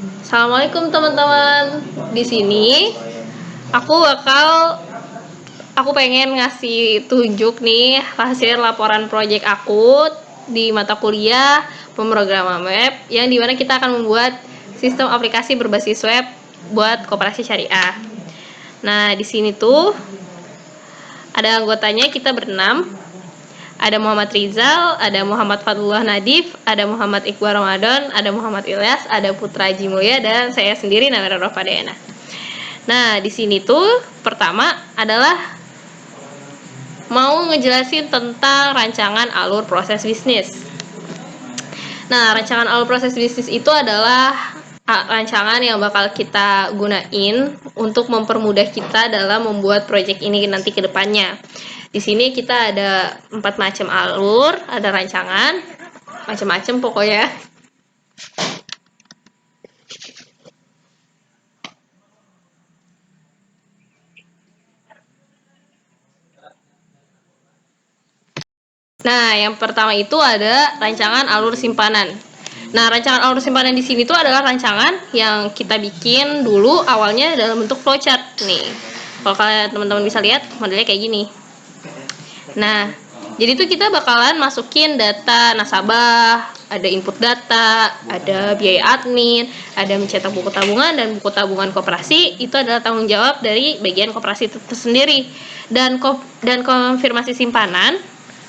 Assalamualaikum teman-teman. Di sini aku pengen ngasih tunjuk nih hasil laporan proyek aku di mata kuliah pemrograman web yang dimana kita akan membuat sistem aplikasi berbasis web buat koperasi syariah. Nah, di sini tuh ada anggotanya, kita berenam. Ada Muhammad Rizal, ada Muhammad Fadlullah Nadif, ada Muhammad Iqbal Ramadan, ada Muhammad Ilyas, ada Putra Jimulya, dan saya sendiri Namira Rofadena. Nah, di sini tuh pertama adalah mau ngejelasin tentang rancangan alur proses bisnis. Nah, rancangan alur proses bisnis itu adalah rancangan yang bakal kita gunain untuk mempermudah kita dalam membuat proyek ini nanti ke depannya. Di sini kita ada 4 macam alur, ada rancangan, macam-macam pokoknya. Nah, yang pertama itu ada rancangan alur simpanan. Nah, rancangan alur simpanan di sini tuh adalah rancangan yang kita bikin dulu awalnya dalam bentuk flowchart nih. Kalau kalian teman-teman bisa lihat modelnya kayak gini. Nah, jadi tuh kita bakalan masukin data nasabah, ada input data, ada biaya admin, ada mencetak buku tabungan, dan buku tabungan koperasi itu adalah tanggung jawab dari bagian koperasi itu sendiri. Dan konfirmasi simpanan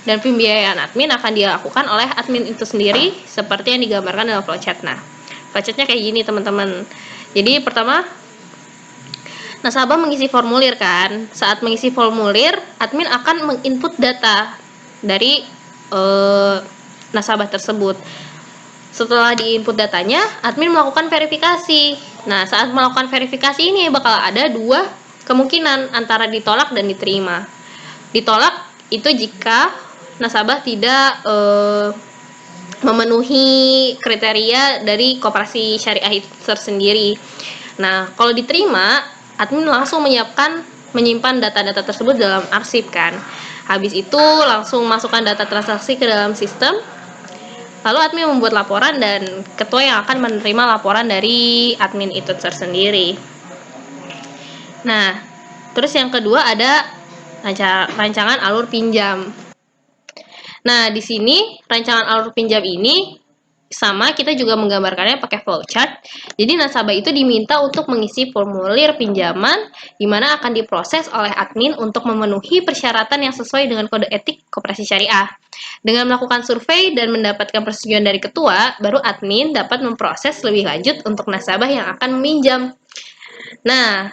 dan pembiayaan admin akan dilakukan oleh admin itu sendiri seperti yang digambarkan dalam flowchart. Nah, flowchartnya kayak gini teman-teman. Jadi pertama, nasabah mengisi formulir kan. Saat mengisi formulir, admin akan menginput data dari nasabah tersebut. Setelah diinput datanya, admin melakukan verifikasi. Nah, saat melakukan verifikasi ini bakal ada dua kemungkinan antara ditolak dan diterima. Ditolak itu jika nasabah tidak memenuhi kriteria dari koperasi syariah itu tersendiri. Nah, kalau diterima, admin langsung menyimpan data-data tersebut dalam arsip kan. Habis itu langsung masukkan data transaksi ke dalam sistem. Lalu admin membuat laporan dan ketua yang akan menerima laporan dari admin itu tersendiri. Nah, terus yang kedua ada rancangan alur pinjam. Nah, di sini rancangan alur pinjam ini sama, kita juga menggambarkannya pakai flowchart. Jadi nasabah itu diminta untuk mengisi formulir pinjaman di mana akan diproses oleh admin untuk memenuhi persyaratan yang sesuai dengan kode etik koperasi syariah. Dengan melakukan survei dan mendapatkan persetujuan dari ketua, baru admin dapat memproses lebih lanjut untuk nasabah yang akan meminjam. Nah,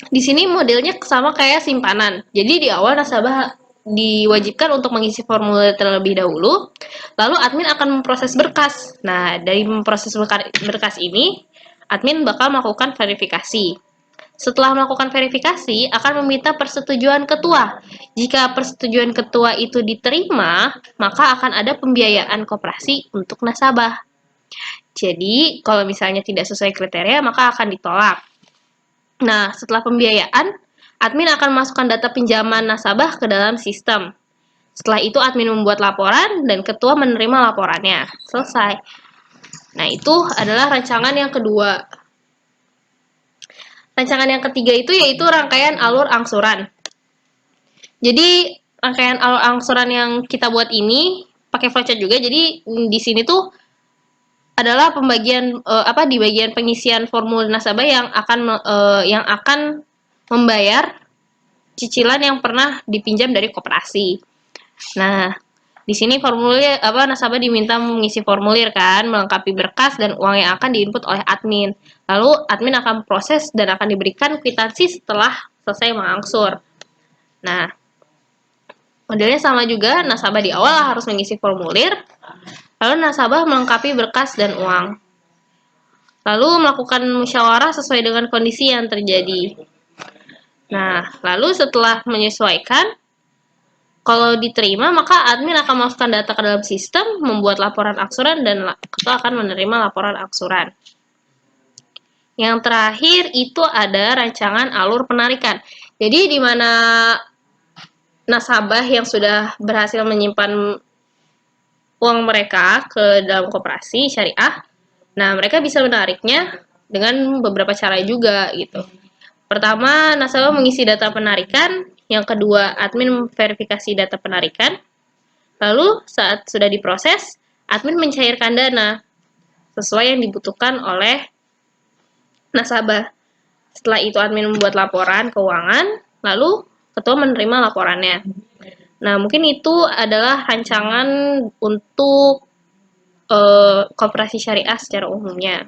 di sini modelnya sama kayak simpanan. Jadi di awal nasabah diwajibkan untuk mengisi formulir terlebih dahulu, lalu admin akan memproses berkas. Nah, dari memproses berkas ini, admin bakal melakukan verifikasi. Setelah melakukan verifikasi, akan meminta persetujuan ketua. Jika persetujuan ketua itu diterima, maka akan ada pembiayaan koperasi untuk nasabah. Jadi, kalau misalnya tidak sesuai kriteria, maka akan ditolak. Nah, setelah pembiayaan, admin akan masukkan data pinjaman nasabah ke dalam sistem. Setelah itu admin membuat laporan dan ketua menerima laporannya. Selesai. Nah, itu adalah rancangan yang kedua. Rancangan yang ketiga itu yaitu rangkaian alur angsuran. Jadi, rangkaian alur angsuran yang kita buat ini pakai flowchart juga. Jadi, di sini tuh adalah pembagian di bagian pengisian formulir nasabah yang akan membayar cicilan yang pernah dipinjam dari koperasi. Nah, di sini nasabah diminta mengisi formulir kan, melengkapi berkas dan uang yang akan diinput oleh admin. Lalu admin akan proses dan akan diberikan kwitansi setelah selesai mengangsur. Nah, modelnya sama juga, nasabah di awal harus mengisi formulir, lalu nasabah melengkapi berkas dan uang. Lalu melakukan musyawarah sesuai dengan kondisi yang terjadi. Nah, lalu setelah menyesuaikan, kalau diterima, maka admin akan masukkan data ke dalam sistem, membuat laporan angsuran, dan ketua akan menerima laporan angsuran. Yang terakhir itu ada rancangan alur penarikan. Jadi, di mana nasabah yang sudah berhasil menyimpan uang mereka ke dalam koperasi syariah, Nah, mereka bisa menariknya dengan beberapa cara juga gitu. Pertama, nasabah mengisi data penarikan, yang kedua, admin verifikasi data penarikan, lalu saat sudah diproses, admin mencairkan dana sesuai yang dibutuhkan oleh nasabah. Setelah itu admin membuat laporan keuangan, lalu ketua menerima laporannya. Nah, mungkin itu adalah rancangan untuk koperasi syariah secara umumnya.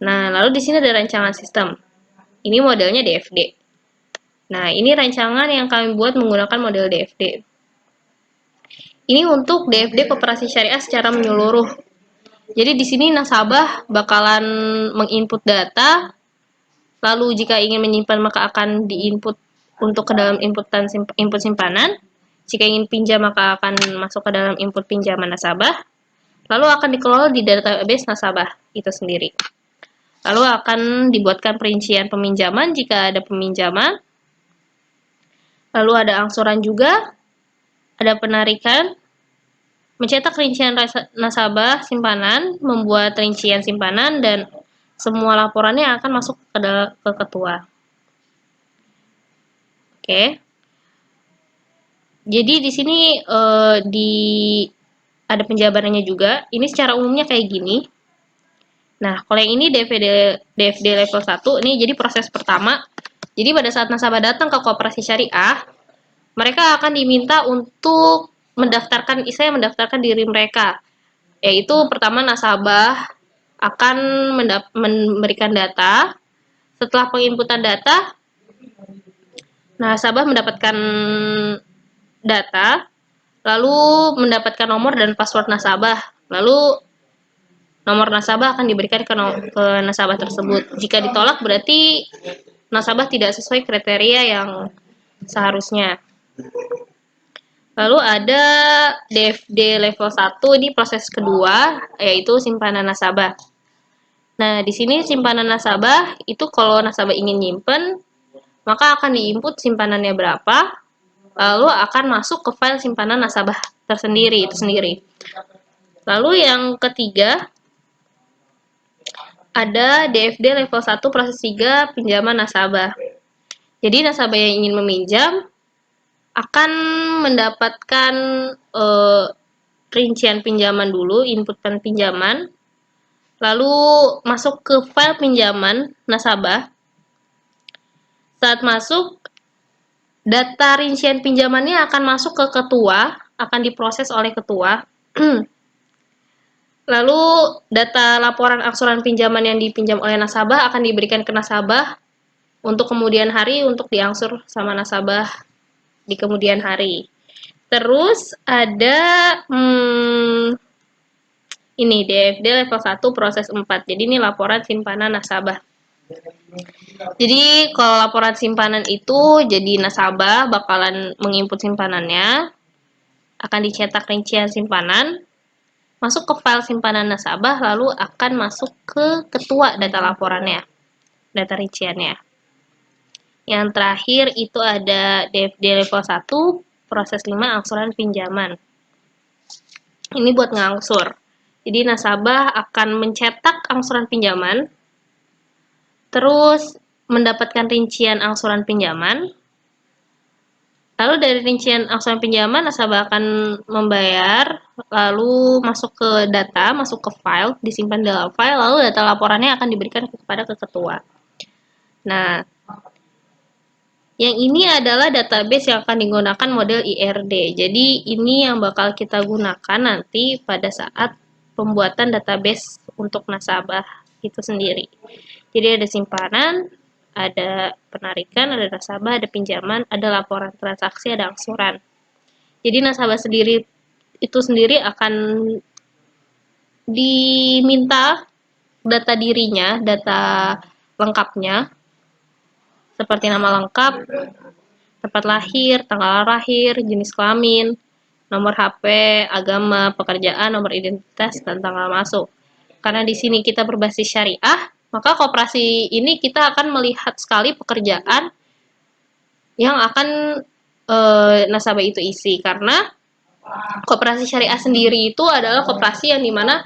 Nah, lalu di sini ada rancangan sistem. Ini modelnya DFD. Nah, ini rancangan yang kami buat menggunakan model DFD. Ini untuk DFD koperasi syariah secara menyeluruh. Jadi di sini nasabah bakalan menginput data, lalu jika ingin menyimpan maka akan diinput untuk ke dalam input simpanan. Jika ingin pinjam maka akan masuk ke dalam input pinjaman nasabah. Lalu akan dikelola di database nasabah itu sendiri. Lalu akan dibuatkan perincian peminjaman jika ada peminjaman. Lalu ada angsuran juga, ada penarikan, mencetak rincian nasabah simpanan, membuat rincian simpanan, dan semua laporannya akan masuk ke ketua. Oke. Jadi di sini ada penjabarannya juga. Ini secara umumnya kayak gini. Nah, kalau yang ini DFD level 1, ini jadi proses pertama. Jadi pada saat nasabah datang ke koperasi syariah, mereka akan diminta untuk mendaftarkan diri mereka. Yaitu pertama nasabah akan memberikan data. Setelah penginputan data, nasabah mendapatkan data, lalu mendapatkan nomor dan password nasabah. Lalu nomor nasabah akan diberikan ke nasabah tersebut. Jika ditolak berarti nasabah tidak sesuai kriteria yang seharusnya. Lalu ada DFD level 1, ini proses kedua, yaitu simpanan nasabah. Nah, di sini simpanan nasabah, itu kalau nasabah ingin nyimpen, maka akan diinput simpanannya berapa, lalu akan masuk ke file simpanan nasabah tersendiri, itu sendiri. Lalu yang ketiga, ada DFD level 1 proses 3 pinjaman nasabah. Jadi nasabah yang ingin meminjam akan mendapatkan rincian pinjaman dulu, input pinjaman, lalu masuk ke file pinjaman nasabah. Saat masuk, data rincian pinjamannya akan masuk ke ketua, akan diproses oleh ketua. Lalu data laporan angsuran pinjaman yang dipinjam oleh nasabah akan diberikan ke nasabah untuk kemudian hari untuk diangsur sama nasabah di kemudian hari. Terus ada ini DFD level 1 proses 4. Jadi ini laporan simpanan nasabah. Jadi kalau laporan simpanan itu jadi nasabah bakalan menginput simpanannya, akan dicetak rincian simpanan, masuk ke file simpanan nasabah, lalu akan masuk ke ketua data laporannya, data rinciannya. Yang terakhir itu ada DFD level 1, proses 5 angsuran pinjaman. Ini buat ngangsur. Jadi nasabah akan mencetak angsuran pinjaman, terus mendapatkan rincian angsuran pinjaman, lalu dari rincian angsuran pinjaman nasabah akan membayar, lalu masuk ke data, masuk ke file, disimpan dalam file, lalu data laporannya akan diberikan kepada ketua. Nah, yang ini adalah database yang akan digunakan model IRD. Jadi ini yang bakal kita gunakan nanti pada saat pembuatan database untuk nasabah itu sendiri. Jadi ada simpanan, ada penarikan, ada nasabah, ada pinjaman, ada laporan transaksi, ada angsuran. Jadi nasabah itu sendiri akan diminta data dirinya, data lengkapnya, seperti nama lengkap, tempat lahir, tanggal lahir, jenis kelamin, nomor HP, agama, pekerjaan, nomor identitas, dan tanggal masuk. Karena di sini kita berbasis syariah, maka koperasi ini kita akan melihat sekali pekerjaan yang akan nasabah itu isi. Karena koperasi syariah sendiri itu adalah koperasi yang dimana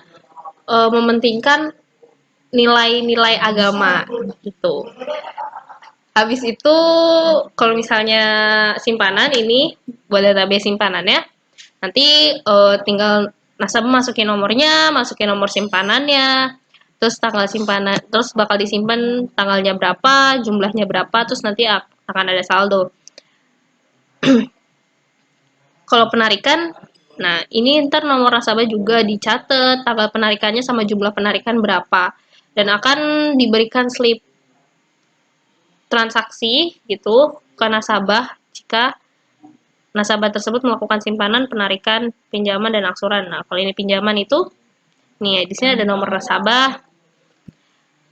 mementingkan nilai-nilai agama gitu. Habis itu kalau misalnya simpanan ini buat database simpanannya, nanti tinggal nasabah masukin nomornya, masukin nomor simpanannya, terus tanggal simpanan, terus bakal disimpan tanggalnya berapa, jumlahnya berapa, terus nanti akan ada saldo. Kalau penarikan, nah ini ntar nomor nasabah juga dicatat tanggal penarikannya sama jumlah penarikan berapa, dan akan diberikan slip transaksi gitu ke nasabah jika nasabah tersebut melakukan simpanan, penarikan, pinjaman, dan angsuran. Nah, kalau ini pinjaman itu, nih di sini ada nomor nasabah,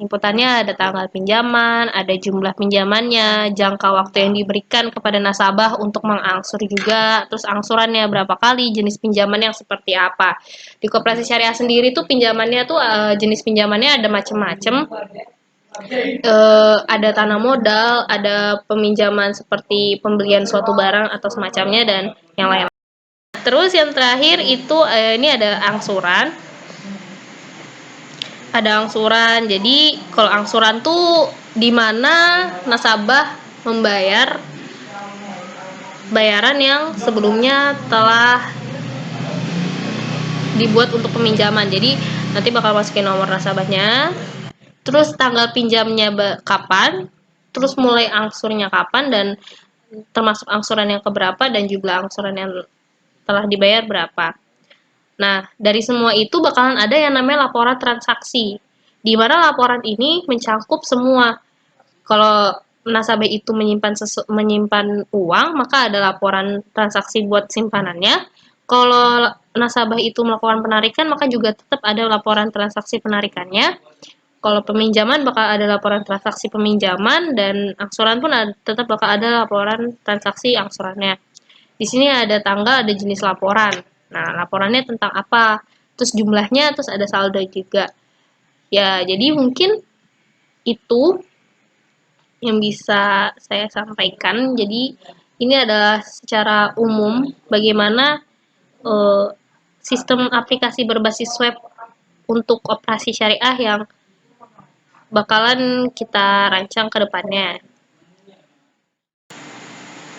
inputannya ada tanggal pinjaman, ada jumlah pinjamannya, jangka waktu yang diberikan kepada nasabah untuk mengangsur juga, terus angsurannya berapa kali, jenis pinjaman yang seperti apa. Di Koperasi Syariah sendiri tuh pinjamannya tuh jenis pinjamannya ada macam-macam. Ada tanah modal, ada peminjaman seperti pembelian suatu barang atau semacamnya, dan yang lain. Terus yang terakhir itu ini ada angsuran. Ada angsuran. Jadi kalau angsuran tuh di mana nasabah membayar bayaran yang sebelumnya telah dibuat untuk peminjaman. Jadi nanti bakal masukin nomor nasabahnya, terus tanggal pinjamnya kapan, terus mulai angsurnya kapan, dan termasuk angsuran yang keberapa, dan jumlah angsuran yang telah dibayar berapa. Nah, dari semua itu bakalan ada yang namanya laporan transaksi, di mana laporan ini mencakup semua. Kalau nasabah itu menyimpan uang, maka ada laporan transaksi buat simpanannya. Kalau nasabah itu melakukan penarikan, maka juga tetap ada laporan transaksi penarikannya. Kalau peminjaman bakal ada laporan transaksi peminjaman, dan angsuran pun tetap bakal ada laporan transaksi angsurannya. Di sini ada tanggal, ada jenis laporan. Nah, laporannya tentang apa? Terus jumlahnya, terus ada saldo juga. Ya, jadi mungkin itu yang bisa saya sampaikan. Jadi ini adalah secara umum bagaimana sistem aplikasi berbasis web untuk operasi syariah yang bakalan kita rancang ke depannya.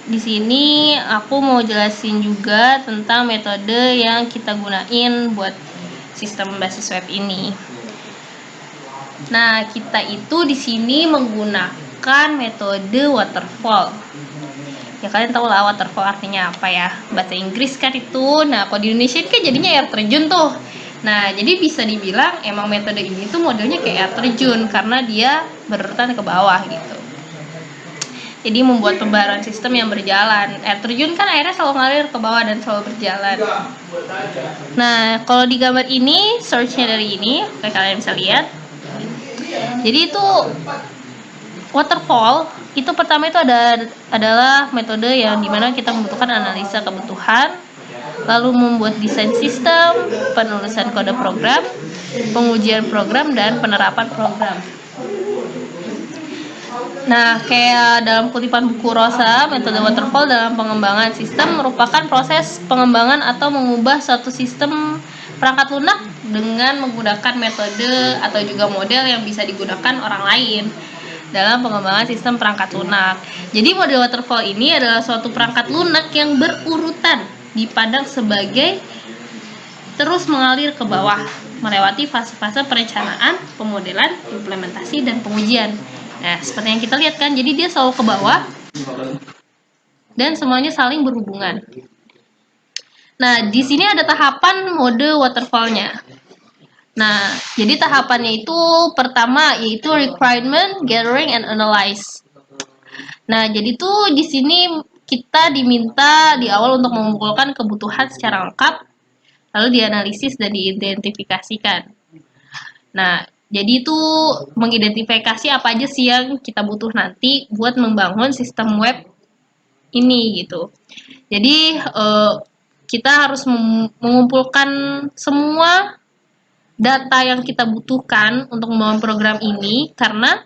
Di sini aku mau jelasin juga tentang metode yang kita gunain buat sistem basis web ini. Nah, kita itu di sini menggunakan metode waterfall. Ya kalian tahu lah waterfall artinya apa ya, bahasa Inggris kan itu. Nah, kalau di Indonesia kan jadinya air terjun tuh. Nah, jadi bisa dibilang emang metode ini tuh modelnya kayak air terjun karena dia berurutan ke bawah gitu. Jadi membuat pembaruan sistem yang berjalan. Air terjun kan airnya selalu ngalir ke bawah dan selalu berjalan. Nah, kalau di gambar ini, search-nya dari ini, kayak kalian bisa lihat. Jadi itu waterfall, itu pertama itu adalah metode yang dimana kita membutuhkan analisa kebutuhan, lalu membuat desain sistem, penulisan kode program, pengujian program, dan penerapan program. Nah, kayak dalam kutipan buku Rosa, metode waterfall dalam pengembangan sistem merupakan proses pengembangan atau mengubah suatu sistem perangkat lunak dengan menggunakan metode atau juga model yang bisa digunakan orang lain dalam pengembangan sistem perangkat lunak. Jadi model waterfall ini adalah suatu perangkat lunak yang berurutan dipandang sebagai terus mengalir ke bawah, melewati fase-fase perencanaan, pemodelan, implementasi, dan pengujian. Nah, seperti yang kita lihat kan, jadi dia selalu ke bawah dan semuanya saling berhubungan. Nah, di sini ada tahapan mode waterfall-nya. Nah, jadi tahapannya itu pertama yaitu requirement, gathering, and analyze. Nah, jadi tuh di sini kita diminta di awal untuk mengumpulkan kebutuhan secara lengkap, lalu dianalisis dan diidentifikasikan. Nah, jadi itu mengidentifikasi apa aja sih yang kita butuh nanti buat membangun sistem web ini gitu. Jadi kita harus mengumpulkan semua data yang kita butuhkan untuk membangun program ini, karena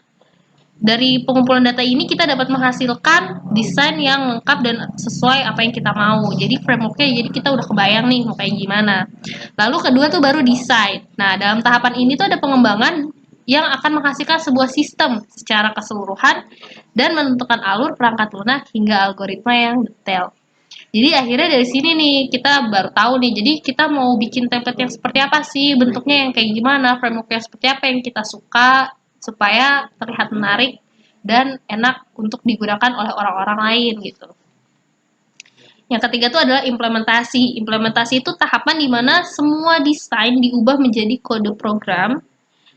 dari pengumpulan data ini kita dapat menghasilkan desain yang lengkap dan sesuai apa yang kita mau. Jadi frameworknya, jadi kita udah kebayang nih mau kayak gimana. Lalu kedua tuh baru desain. Nah, dalam tahapan ini tuh ada pengembangan yang akan menghasilkan sebuah sistem secara keseluruhan dan menentukan alur, perangkat lunak, hingga algoritma yang detail. Jadi akhirnya dari sini nih kita baru tahu nih. Jadi kita mau bikin template yang seperti apa sih, bentuknya yang kayak gimana, frameworknya seperti apa yang kita suka supaya terlihat menarik dan enak untuk digunakan oleh orang-orang lain gitu. Yang ketiga itu adalah implementasi. Implementasi itu tahapan di mana semua desain diubah menjadi kode program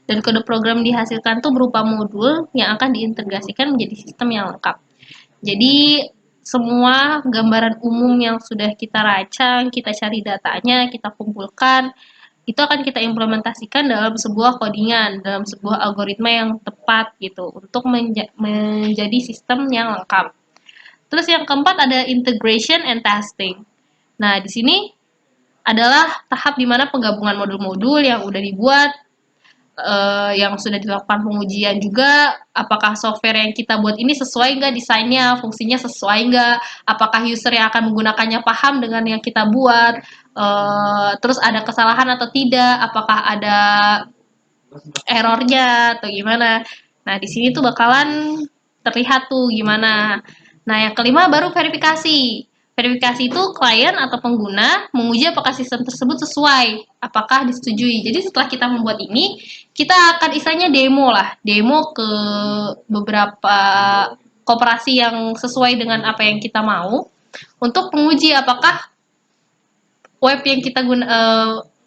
dan kode program dihasilkan tuh berupa modul yang akan diintegrasikan menjadi sistem yang lengkap. Jadi semua gambaran umum yang sudah kita rancang, kita cari datanya, kita kumpulkan, itu akan kita implementasikan dalam sebuah codingan, dalam sebuah algoritma yang tepat gitu untuk menjadi sistem yang lengkap. Terus yang keempat ada integration and testing. Nah, di sini adalah tahap di mana penggabungan modul-modul yang udah dibuat, yang sudah dilakukan pengujian juga, apakah software yang kita buat ini sesuai nggak desainnya, fungsinya sesuai nggak, apakah user yang akan menggunakannya paham dengan yang kita buat, terus ada kesalahan atau tidak, apakah ada errornya atau gimana. Nah, di sini tuh bakalan terlihat tuh gimana. Nah, yang kelima baru verifikasi. Verifikasi itu klien atau pengguna menguji apakah sistem tersebut sesuai, apakah disetujui. Jadi setelah kita membuat ini, kita akan istilahnya demo lah, demo ke beberapa koperasi yang sesuai dengan apa yang kita mau untuk menguji apakah web yang kita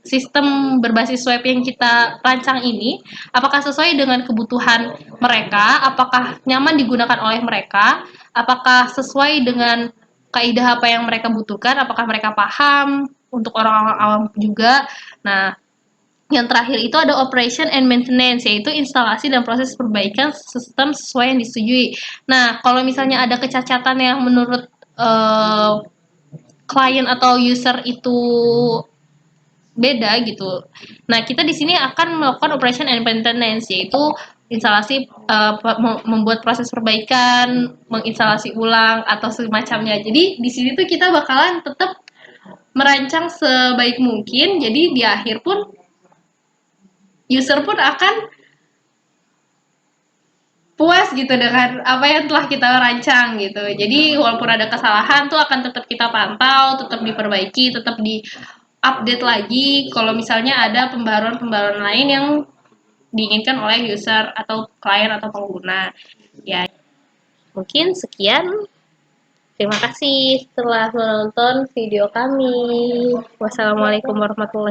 sistem berbasis web yang kita rancang ini apakah sesuai dengan kebutuhan mereka, apakah nyaman digunakan oleh mereka, apakah sesuai dengan kaidah apa yang mereka butuhkan, apakah mereka paham untuk orang-orang awam juga. Nah, yang terakhir itu ada operation and maintenance, yaitu instalasi dan proses perbaikan sistem sesuai yang disetujui. Nah, kalau misalnya ada kecacatan yang menurut klien atau user itu beda gitu. Nah, kita di sini akan melakukan operation and maintenance, yaitu instalasi, membuat proses perbaikan, menginstalasi ulang atau semacamnya. Jadi di sini tuh kita bakalan tetap merancang sebaik mungkin. Jadi di akhir pun user pun akan puas gitu dengan apa yang telah kita rancang gitu. Jadi walaupun ada kesalahan tuh akan tetap kita pantau, tetap diperbaiki, tetap di update lagi kalau misalnya ada pembaruan-pembaruan lain yang diinginkan oleh user atau klien atau pengguna. Ya, mungkin sekian. Terima kasih telah menonton video kami. Wassalamualaikum warahmatullahi wabarakatuh.